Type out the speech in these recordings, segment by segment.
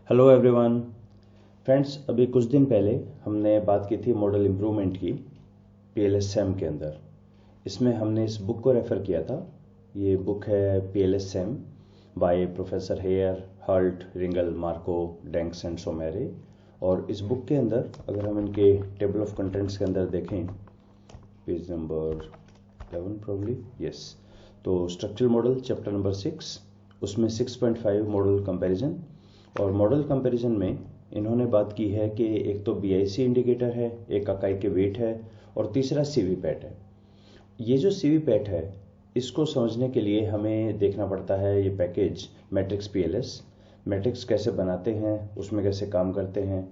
Hello everyone. Friends, अभी कुछ दिन पहले हमने बात की थी मॉडल इम्प्रूवमेंट की PLS-SAM के अंदर। इसमें हमने इस बुक को रेफ़र किया था। ये बुक है PLS-SAM by professor Hair, Hult, Ringle, Marko, Danks and Soumya Ray. और इस बुक के अंदर अगर हम इनके टेबल ऑफ कंटेंट्स के अंदर देखें, पेज नंबर 11 प्रॉब्ली, यस, तो स्ट्रक्चरल मॉडल चैप्टर नंबर 6, उसमें 6.5 मॉडल कंपैरिजन। और मॉडल कंपैरिजन में इन्होंने बात की है कि एक तो BIC इंडिकेटर है, एक इकाई के वेट है, और तीसरा CVPAT है। ये जो CVPAT है, इसको समझने के लिए हमें देखना पड़ता है ये पैकेज मैट्रिक्स PLS। मैट्रिक्स कैसे बनाते हैं, उसमें कैसे काम करते हैं।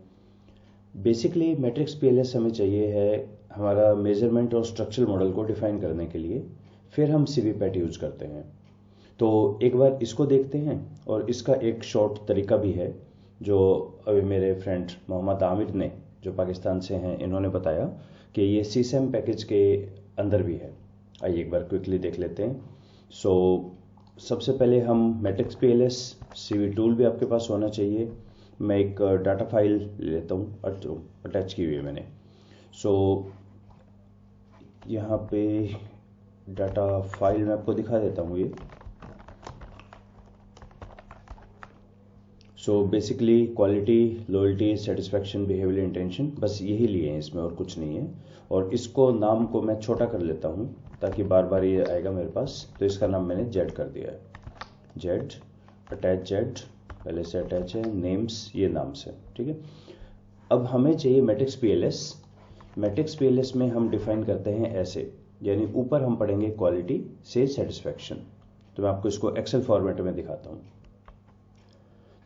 बेसिकली मैट्रिक्स PLS हमें चाहिए है हमारा मेजरमेंट और स्ट्रक्चरल मॉडल को डिफाइन करने के लिए, फिर हम CVPAT यूज करते हैं। तो एक बार इसको देखते हैं, और इसका एक शॉर्ट तरीका भी है जो अभी मेरे फ्रेंड मोहम्मद आमिर ने, जो पाकिस्तान से हैं, इन्होंने बताया कि ये CSAM पैकेज के अंदर भी है। आइए एक बार क्विकली देख लेते हैं। सबसे पहले हम मैट्रिक्स PLS CV टूल भी आपके पास होना चाहिए। मैं एक डाटा फाइल ले लेता हूँ, अटैच की हुई है मैंने। यहाँ पे डाटा फाइल मैं आपको दिखा देता हूँ। ये basically quality, loyalty, satisfaction, behaviour, intention, बस यही लिए हैं इसमें, और कुछ नहीं है। और इसको नाम को मैं छोटा कर लेता हूँ ताकि बार बार ये आएगा मेरे पास। तो इसका नाम मैंने जेड कर दिया है। जेड, अटैच जेड, पहले से अटैच है, नेम्स ये नाम से, ठीक है। अब हमें चाहिए मैट्रिक्स PLS। मैट्रिक्स PLS में हम डिफाइन करते हैं ऐसे, यानी ऊपर हम पढ़ेंगे क्वालिटी से सेटिस्फैक्शन। तो मैं आपको इसको एक्सेल फॉर्मेट में दिखाता हूँ।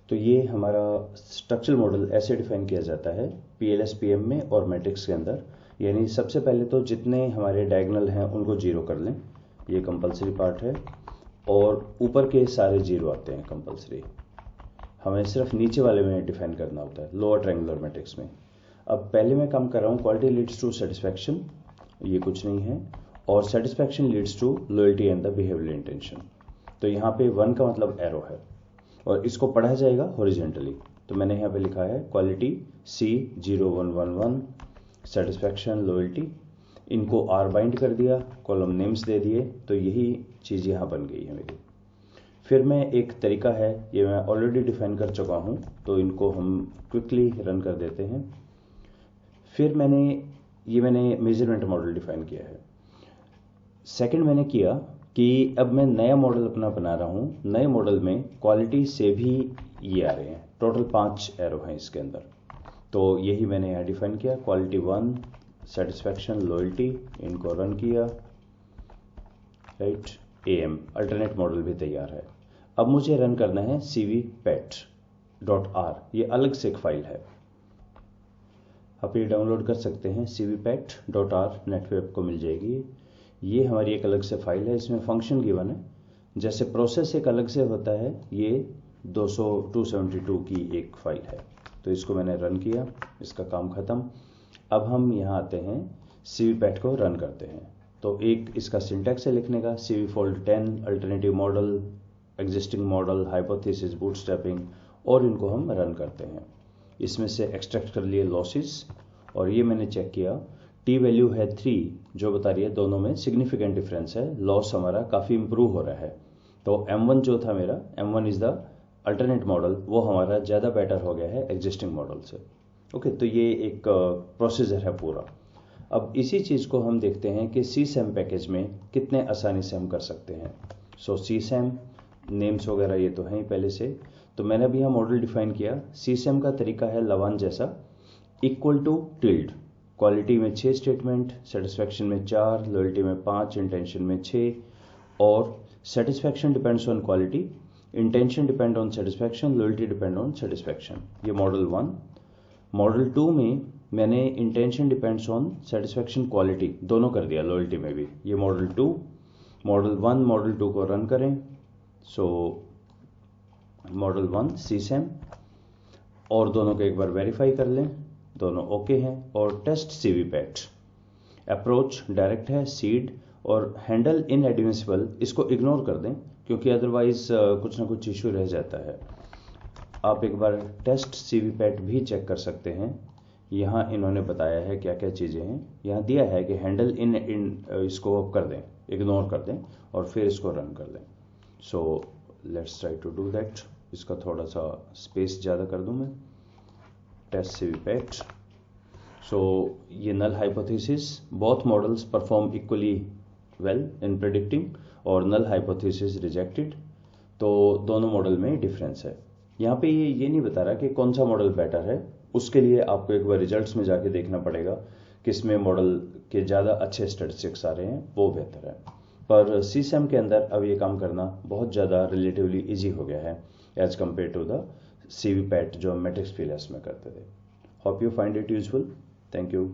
तो ये हमारा स्ट्रक्चरल मॉडल ऐसे डिफाइन किया जाता है PLS-PM में और मैट्रिक्स के अंदर। यानी सबसे पहले तो जितने हमारे डायगोनल हैं उनको जीरो कर लें, ये कंपलसरी पार्ट है, और ऊपर के सारे जीरो आते हैं कंपलसरी। हमें सिर्फ नीचे वाले में डिफाइन करना होता है, लोअर ट्रायंगुलर मैट्रिक्स में। अब पहले मैं काम कर रहा हूँ क्वालिटी लीड्स टू सेटिस्फैक्शन, ये कुछ नहीं है, और satisfaction leads to loyalty and the behaviour intention. तो यहाँ पे 1 का मतलब एरो है, और इसको पढ़ा जाएगा हॉरिजेंटली। तो मैंने यहाँ पे लिखा है क्वालिटी C0111, सेटिस्फैक्शन, लॉयल्टी, इनको R बाइंड कर दिया, कॉलम नेम्स दे दिए, तो यही चीज़ यहाँ बन गई है मेरी। फिर मैं एक तरीका है, ये मैं ऑलरेडी डिफाइन कर चुका हूँ, तो इनको हम क्विकली रन कर देते हैं। फिर मैंने मेजरमेंट मॉडल डिफाइन किया है। सेकंड मैंने किया कि अब मैं नया मॉडल अपना बना रहा हूँ। नए मॉडल में क्वालिटी से भी ये आ रहे हैं, टोटल 5 एरो हैं इसके अंदर। तो यही मैंने यहाँ डिफाइन किया, क्वालिटी 1, सेटिस्फैक्शन, लॉयल्टी, इनको रन किया, राइट। AM अल्टरनेट मॉडल भी तैयार है। अब मुझे रन करना है CVPAT.R, ये अलग से एक फाइल है, आप ये डाउनलोड कर सकते हैं। CVPAT.R नेट पे आपको मिल जाएगी। ये हमारी एक अलग से फाइल है, इसमें फंक्शन गिवन है। जैसे प्रोसेस एक अलग से होता है, ये 272 की एक फाइल है। तो इसको मैंने रन किया, इसका काम खत्म। अब हम यहाँ आते हैं, CVPAT को रन करते हैं। तो एक इसका सिंटैक्स है लिखने का, CVFold10, alternative model, existing model, hypothesis, bootstrapping, और इनको हम रन करते हैं। इसमें से एक्सट्रैक्ट कर लिए लॉसेस, और ये मैंने चेक किया, T वैल्यू है 3, जो बता रही है दोनों में सिग्निफिकेंट डिफरेंस है, लॉस हमारा काफ़ी इंप्रूव हो रहा है। तो M1 जो था मेरा, M1 is the alternate model, वो हमारा ज़्यादा बेटर हो गया है एग्जिस्टिंग मॉडल से। ओके, तो ये एक प्रोसीजर है पूरा। अब इसी चीज़ को हम देखते हैं कि CSAM पैकेज में कितने आसानी से हम कर सकते हैं। CSAM नेम्स वगैरह ये तो हैं ही पहले से। तो मैंने अभी यहाँ मॉडल डिफाइन किया। CSAM का तरीका है लवान जैसा, इक्वल टू टिल्ड, क्वालिटी में 6 स्टेटमेंट, सेटिस्फैक्शन में 4, लॉयल्टी में 5, इंटेंशन में 6, और satisfaction depends on quality, intention depend on satisfaction, loyalty depend on satisfaction. ये मॉडल 1। मॉडल 2 में मैंने intention depends on satisfaction, quality दोनों कर दिया, लॉयल्टी में भी। ये मॉडल 2। मॉडल 1 मॉडल 2 को रन करें। मॉडल 1 CSAM, और दोनों को एक बार वेरीफाई कर लें, दोनों ओके हैं। और टेस्ट CVPAT, अप्रोच डायरेक्ट है, सीड, और हैंडल इनएडमिसिबल, इसको इग्नोर कर दें क्योंकि अदरवाइज कुछ ना कुछ इश्यू रह जाता है। आप एक बार टेस्ट CVPAT भी चेक कर सकते हैं। यहाँ इन्होंने बताया है क्या क्या चीज़ें हैं। यहाँ दिया है कि हैंडल इन इसको कर दें, इग्नोर कर दें और फिर इसको रन कर दें। So let's try to do that. इसका थोड़ा सा स्पेस ज़्यादा कर दूँ मैं। Test CVPAT। सो ये null hypothesis, both models perform equally well in predicting, और नल हाइपोथेसिस रिजेक्टेड। तो दोनों मॉडल में डिफरेंस है। यहाँ पे ये नहीं बता रहा कि कौन सा मॉडल बेटर है। उसके लिए आपको एक बार रिजल्ट्स में जाके देखना पड़ेगा किसमें मॉडल के ज़्यादा अच्छे स्टैटिस्टिक्स आ रहे हैं, वो बेहतर है। पर CSAM के अंदर अब ये काम करना बहुत ज़्यादा रिलेटिवली ईजी हो गया है as compare to the CVPAT जो मैट्रिक्स PLS में करते थे। Hope you find it useful. Thank you.